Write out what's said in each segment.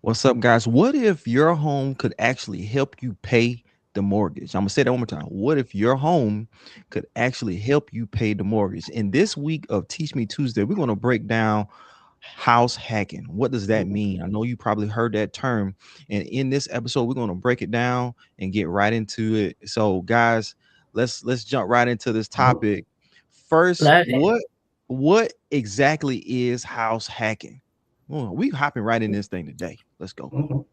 What's up, guys? What if your home could actually help you pay the mortgage? I'm gonna say that one more time. What if your home could actually help you pay the mortgage? In this week of Teach Me Tuesday, we're gonna break down house hacking. What does that mean? I know you probably heard that term, and in this episode, we're gonna break it down and get right into it. So, guys, let's jump right into this topic. First, Love it. what exactly is house hacking? Well, we hopping right in this thing today. Let's go. Mhm.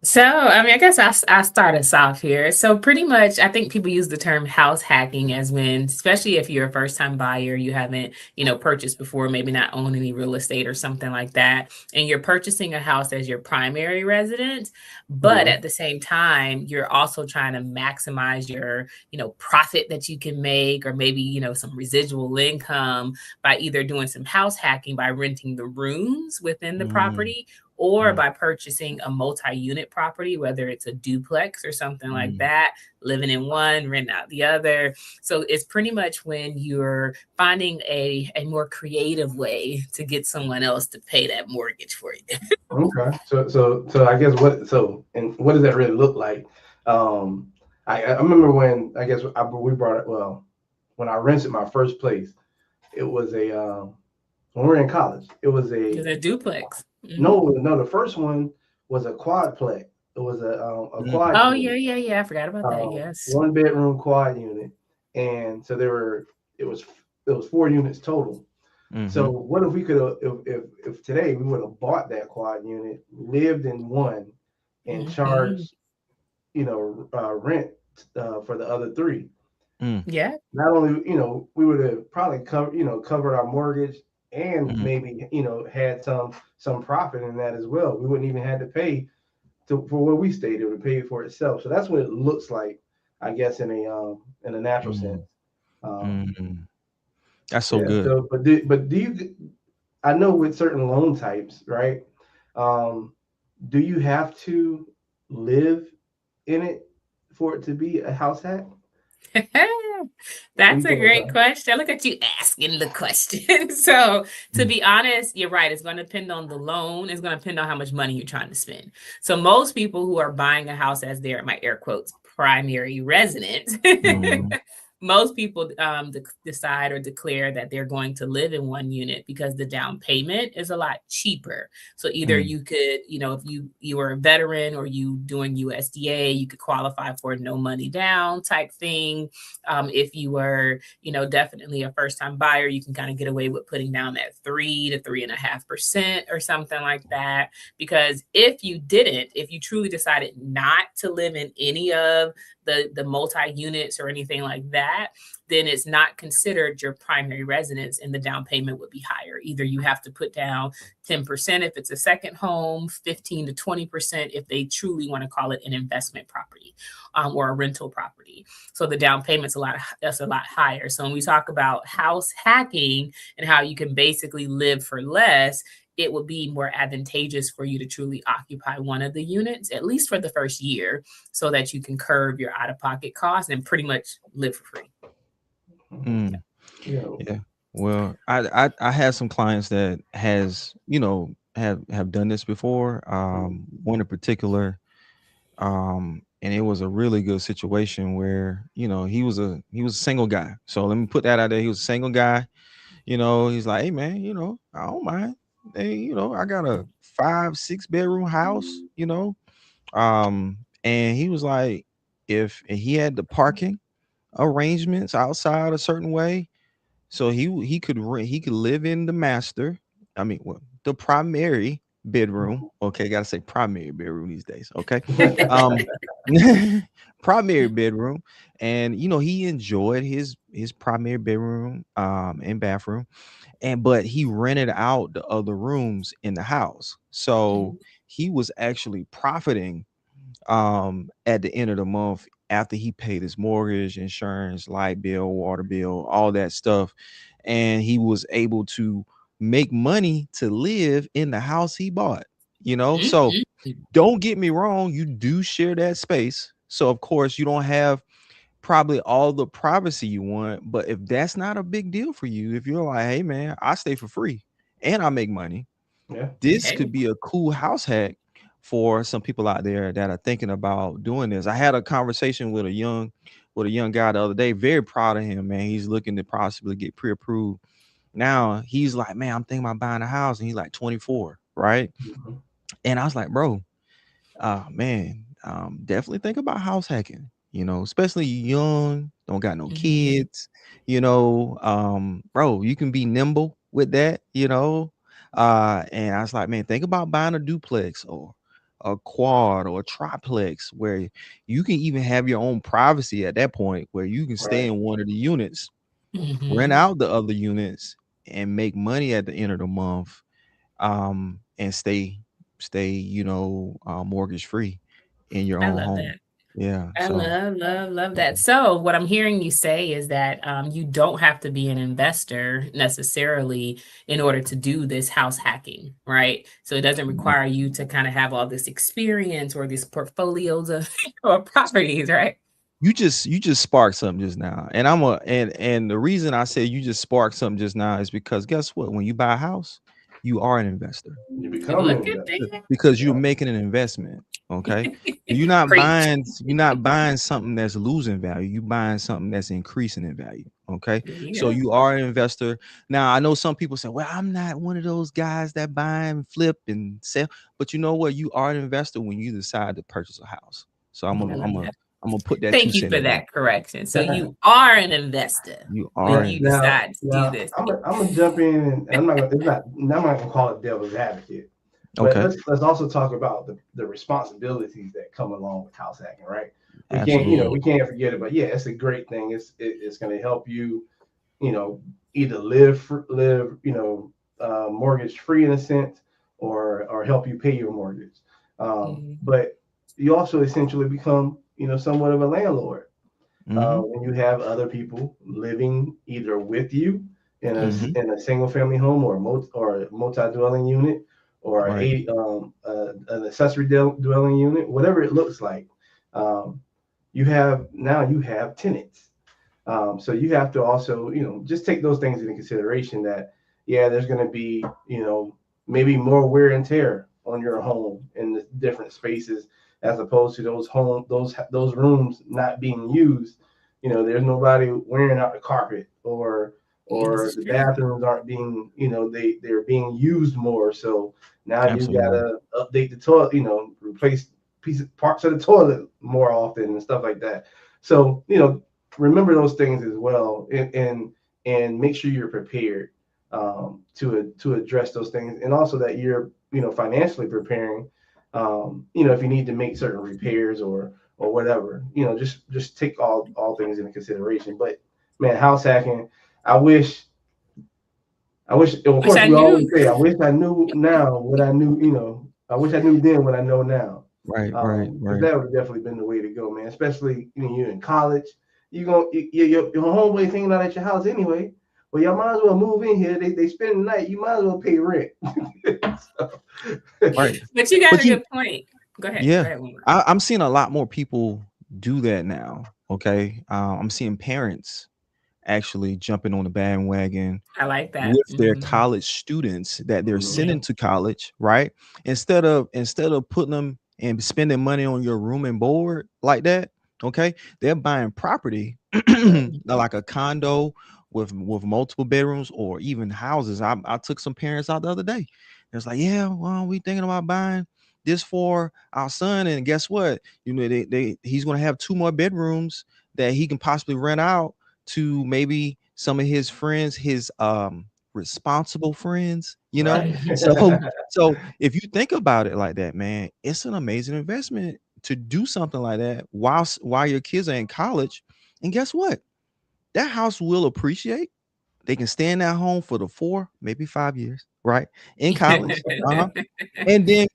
So, I mean, I guess I start us off here. So, pretty much, I think people use the term house hacking as when, especially if you're a first time buyer, you haven't, purchased before, maybe not own any real estate or something like that, and you're purchasing a house as your primary residence. But Yeah. at the same time, you're also trying to maximize your, profit that you can make, or maybe, some residual income by either doing some house hacking by renting the rooms within the Mm, property or mm, by purchasing a multi-unit property, whether it's a duplex or something like mm, that, living in one, renting out the other. So it's pretty much when you're finding a more creative way to get someone else to pay that mortgage for you. Okay. So I guess what does that really look like? Um, I remember when I guess we brought it. Well, when I rented my first place, it was a when we were in college. It was Because a a duplex. Hmm. no. The first one was a quadplex. It was a mm, quad Oh, unit, yeah, yeah, yeah. I forgot about that. Yes. 1 bedroom quad unit, and so it was it was 4 units total. So mhm, what if we could have if today we would have bought that quad unit, lived in one, and Hmm. charged rent for the other three. mm, Yeah. Not only we would have probably covered our mortgage and mhm. maybe had some profit in that as well. We wouldn't even have to pay for where we stayed. It would pay for itself. So that's what it looks like, I guess, in a natural sense. Mm, Um, mm. That's so yeah. good. So, but do you? I know with certain loan types, right? Um, do you have to live in it for it to be a house hack? What do That's you a think about great that? question. Look at you asking the question. So, to Mm, be honest, you're right. It's going to depend on the loan. It's going to depend on how much money you're trying to spend. So, most people who are buying a house as their, my air quotes, primary residence, mhm, most people decide or declare that they're going to live in one unit because the down payment is a lot cheaper. So either mm, you could, if you were a veteran or you doing USDA, you could qualify for no money down type thing. If you were, definitely a first time buyer, you can kind of get away with putting down that 3 to 3.5% or something like that. Because if you truly decided not to live in any of the multi units or anything like that, then it's not considered your primary residence and the down payment would be higher. Either you have to put down 10% if it's a second home, 15 to 20% if they truly want to call it an investment property, or a rental property. So the down payment's that's a lot higher. So when we talk about house hacking and how you can basically live for less, it would be more advantageous for you to truly occupy one of the units, at least for the first year, so that you can curb your out of pocket costs and pretty much live for free. Mhm. mm. You know, Yeah. Well, I had some clients that have done this before. One in particular, and it was a really good situation where he was a single guy. So let me put that out there. He was a single guy. He's like, hey man, I don't mind. Hey, I got a 5, 6 bedroom house. And he was like, if he had the parking arrangements outside a certain way, so he could live in the master. I mean, well, the primary bedroom. Okay, gotta say primary bedroom these days. Okay, um, primary bedroom, and he enjoyed his primary bedroom and bathroom, but he rented out the other rooms in the house, so Mhm. he was actually profiting at the end of the month after he paid his mortgage, insurance, light bill, water bill, all that stuff, and he was able to make money to live in the house he bought. So Mhm. don't get me wrong, you do share that space, so of course you don't have probably all the privacy you want, but if that's not a big deal for you, if you're like, hey man, I stay for free, and I make money. Yeah. This Hey. could be a cool house hack for some people out there that are thinking about doing this. I had a conversation with a young guy the other day. Very proud of him, man. He's looking to possibly get pre-approved. Now he's like, man, I'm thinking about buying a house, and he's like 24, right? Mhm. And I was like, bro, man, definitely think about house hacking. Especially young, don't got no Mhm. kids. Bro, you can be nimble with that. And I was like, man, think about buying a duplex or a quad or a triplex where you can even have your own privacy at that point, where you can stay Right. in one of the units, rent Mhm. out the other units, and make money at the end of the month, and stay mortgage free in your I own love home. that. Yeah, I so love, love, love that. So, what I'm hearing you say is that you don't have to be an investor necessarily in order to do this house hacking, right? So, it doesn't require you to kind of have all this experience or these portfolios of or properties, right? you just sparked something just now, and and the reason I say you just sparked something just now is because guess what? When you buy a house, you are an investor. You become an Look at investor. Because you're Yeah. making an investment. Okay. Preach. You're not buying something that's losing value. You buying something that's increasing in value. Okay. There you So go. you are an investor. Now I know some people say, well, I'm not one of those guys that buy and flip and sell. But you know what? You are an investor when you decide to purchase a house. So I'm I gonna love I'm gonna that. I'm gonna put that two Thank you cent for in there. that correction. So, you are an investor You when are Now, an you investor. now, decide to do now, this. I'm gonna jump in, and I'm not gonna. It's not. I'm not gonna call it devil's advocate, but Okay. let's also talk about the responsibilities that come along with house hacking, right? Absolutely. We can't forget it. But yeah, it's a great thing. It's going to help you, either live, mortgage free in a sense, or help you pay your mortgage. Mhm. But you also essentially become, somewhat of a landlord Mm-hmm. when you have other people living either with you Mm-hmm. in a single family home or a multi dwelling unit or Right. an accessory dwelling unit, whatever it looks like. Um, you have tenants. So you have to also, just take those things into consideration that, yeah, there's going to be, maybe more wear and tear on your home in the different spaces as opposed to those rooms not being used. There's nobody wearing out the carpet This or is the true. bathrooms aren't being, they're being used more. So now you Absolutely. gotta update the toilet, replace parts of the toilet more often and stuff like that. So, remember those things as well, and make sure you're prepared to address those things, and also that you're financially preparing. If you need to make certain repairs or whatever, just take all things into consideration. But man, house hacking, I wish. I wish, of Wish course, I we knew. always say, I wish I knew now what I knew, I wish I knew then what I know now. Right. Right. Because Right. that would have definitely been the way to go, man. Especially when you're in college, you going your homeboys hanging out at your house anyway. Well, y'all might as well move in here. They spend the night. You might as well pay rent. So, Right. But you got But a you good point. Go ahead. Yeah, Go ahead, Wilmer. I'm seeing a lot more people do that now. Okay, I'm seeing parents actually jumping on the bandwagon I like that. with their Mhm. college students that they're mhm. Yeah. sending to college, right? Instead of putting them and spending money on your room and board like that, okay, they're buying property Right. like a condo with multiple bedrooms or even houses. I took some parents out the other day. It's like, yeah, well, we thinking about buying this for our son, and guess what? He's gonna have two more bedrooms that he can possibly rent out to maybe some of his friends, his responsible friends. Right. Mhm. So if you think about it like that, man, it's an amazing investment to do something like that while your kids are in college. And guess what? That house will appreciate. They can stay in that home for the 4, maybe 5 years, right? In college. Uh-huh. And then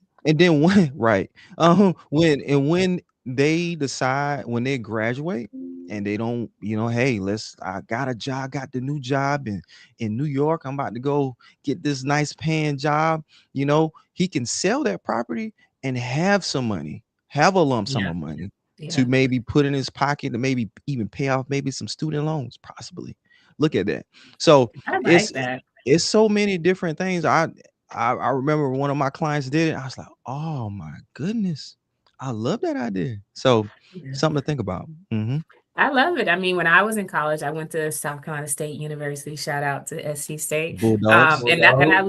when right, when they decide when they graduate and they don't, hey, I got a job, got the new job in New York. I'm about to go get this nice paying job. He can sell that property and have some money, have a lump sum Yeah. of money to Yeah. maybe put in his pocket to maybe even pay off maybe some student loans, possibly. Look at that. So I it's like that. it's so many different things. I remember one of my clients did it. I was like, oh my goodness, I love that idea. So something to think about. Hmm. I love it. I mean, when I was in college, I went to South Carolina State University. Shout out to SC State. Bulldogs. And I Bulldog.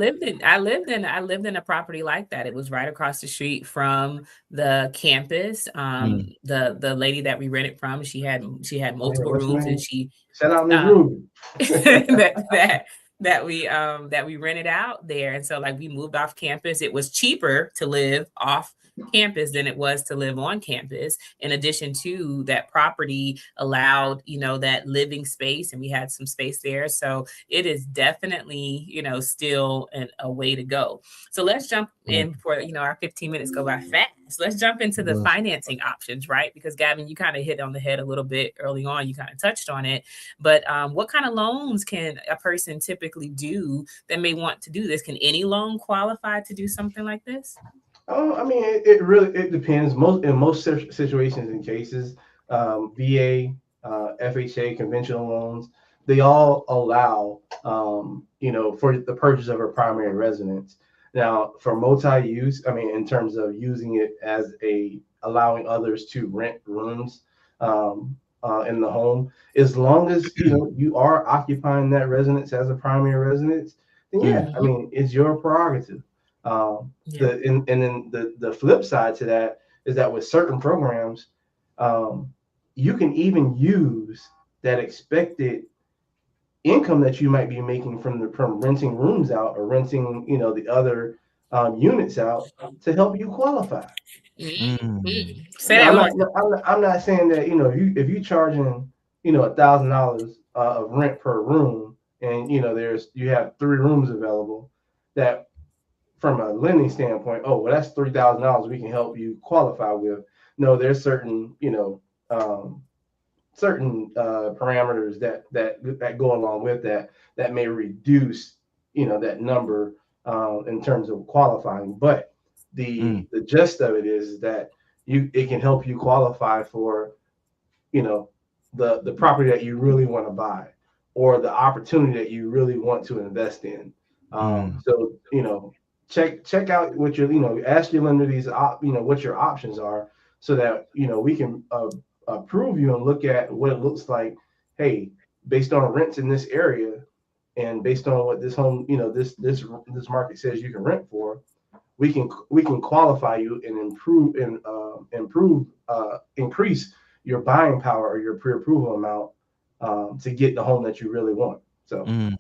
lived in a property like that. It was right across the street from the campus. Mm. The lady that we rented from, she had Oh yeah, multiple what's your rooms, and name? she Shout out Miss uh, Ruby. that that we rented out there. And so like we moved off campus. It was cheaper to live off campus than it was to live on campus. In addition to that, property allowed, that living space, and we had some space there. So it is definitely, still a way to go. So let's jump Yeah, in before, our 15 minutes go by fast. Let's jump into it the does. financing options, right? Because Gavin, you kind of hit on the head a little bit early on. You kind of touched on it. But what kind of loans can a person typically do that may want to do this? Can any loan qualify to do something like this? I mean, it really it depends. Most situations and cases, VA, FHA, conventional loans, they all allow, for the purchase of a primary residence. Now, for multi-use, I mean, in terms of using it as allowing others to rent rooms in the home, as long as you are occupying that residence as a primary residence, then yeah, Mm. I Hmm. mean, it's your prerogative. Yeah. And then the flip side to that is that with certain programs, um, you can even use that expected income that you might be making from renting rooms out or renting the other units out to help you qualify. Mm. Say Now, that I'm one more not time. I'm not saying that if you charging $1,000 of rent per room, and you have 3 rooms available, that from a lending standpoint, oh well, that's $3,000 we can help you qualify with. No, there's um, certain parameters that go along with that may reduce that number in terms of qualifying. But Mm. the gist of it is that it can help you qualify for you know the property that you really want to buy, or the opportunity that you really want to invest in. Mm. So check out what your ask your lender what your options are, so that we can approve you and look at what it looks like. Hey, based on rents in this area, and based on what this home this market says you can rent for, we can qualify you and increase your buying power or your pre-approval amount to get the home that you really want. So Mm.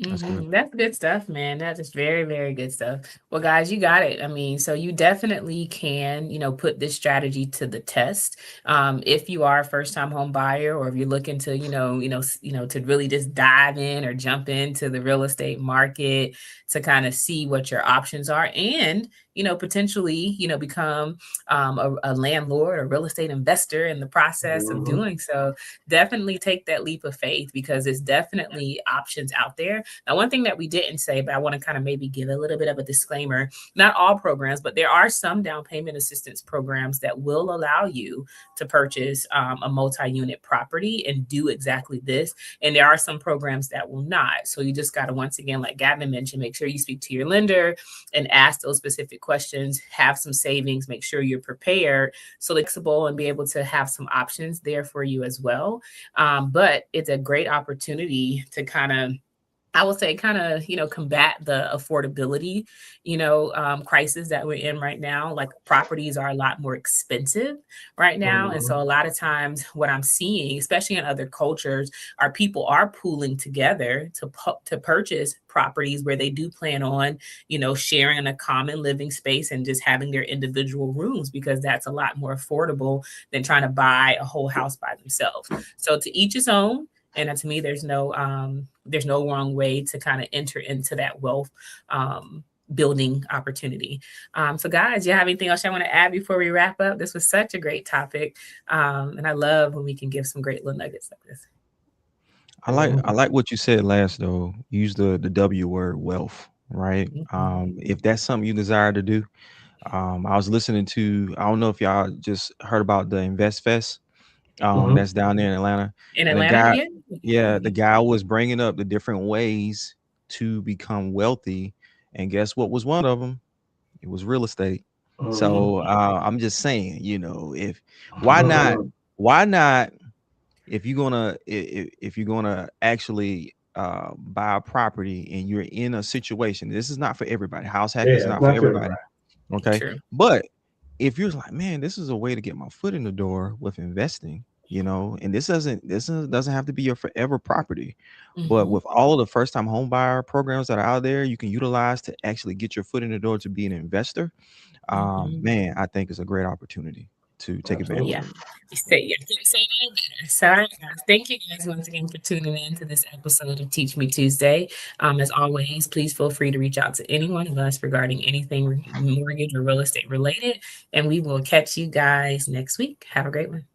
That's good. That's good stuff, man. That is very, very good stuff. Well, guys, you got it. I mean, so you definitely can, put this strategy to the test. If you are a first-time home buyer, or if you're looking to, to really just dive in or jump into the real estate market to kind of see what your options are, and potentially, become a landlord or real estate investor in the process of mhm. doing so, definitely take that leap of faith, because it's definitely options out there. Now, one thing that we didn't say, but I want to kind of maybe give a little bit of a disclaimer, not all programs, but there are some down payment assistance programs that will allow you to purchase a multi-unit property and do exactly this. And there are some programs that will not. So you just got to, once again, like Gavin mentioned, make sure you speak to your lender and ask those specific questions, have some savings, make sure you're prepared, so flexible, and be able to have some options there for you as well. But it's a great opportunity to kind of, I would say, kind of, combat the affordability, crisis that we're in right now. Like, properties are a lot more expensive right now. And so a Mhm. lot of times what I'm seeing, especially in other cultures, are people are pooling together to purchase properties where they do plan on, sharing a common living space and just having their individual rooms, because that's a lot more affordable than trying to buy a whole house by themselves. So to each his own. And to me, there's no wrong way to kind of enter into that wealth building opportunity. So guys, you have anything else I want to add before we wrap up? This was such a great topic. And I love when we can give some great little nuggets like this. I like what you said last though. Use the W word, wealth, right? Mhm. If that's something you desire to do. I was listening to, I don't know if y'all just heard about the Invest Fest Mhm. that's down there in Atlanta. In And the Atlanta, guy, yeah. yeah, the guy was bringing up the different ways to become wealthy. And guess what was one of them? It was real estate. Mhm. So I'm just saying, if why not? Why not? If you're gonna if you're gonna actually buy a property and you're in a situation, this is not for everybody. House hacking is Yeah, it's not for not for everybody. everybody. Okay, True. but if you're like, man, this is a way to get my foot in the door with investing, and doesn't have to be your forever property, but Mhm. with all of the first time home buyer programs that are out there, you can utilize to actually get your foot in the door to be an investor. Mhm. Man, I think it's a great opportunity to take advantage Absolutely. Yeah. of it. You say, yeah, I couldn't say that better. So, all right, guys. Thank you guys once again for tuning in to this episode of Teach Me Tuesday. As always, please feel free to reach out to any one of us regarding anything mortgage or real estate related. And we will catch you guys next week. Have a great one.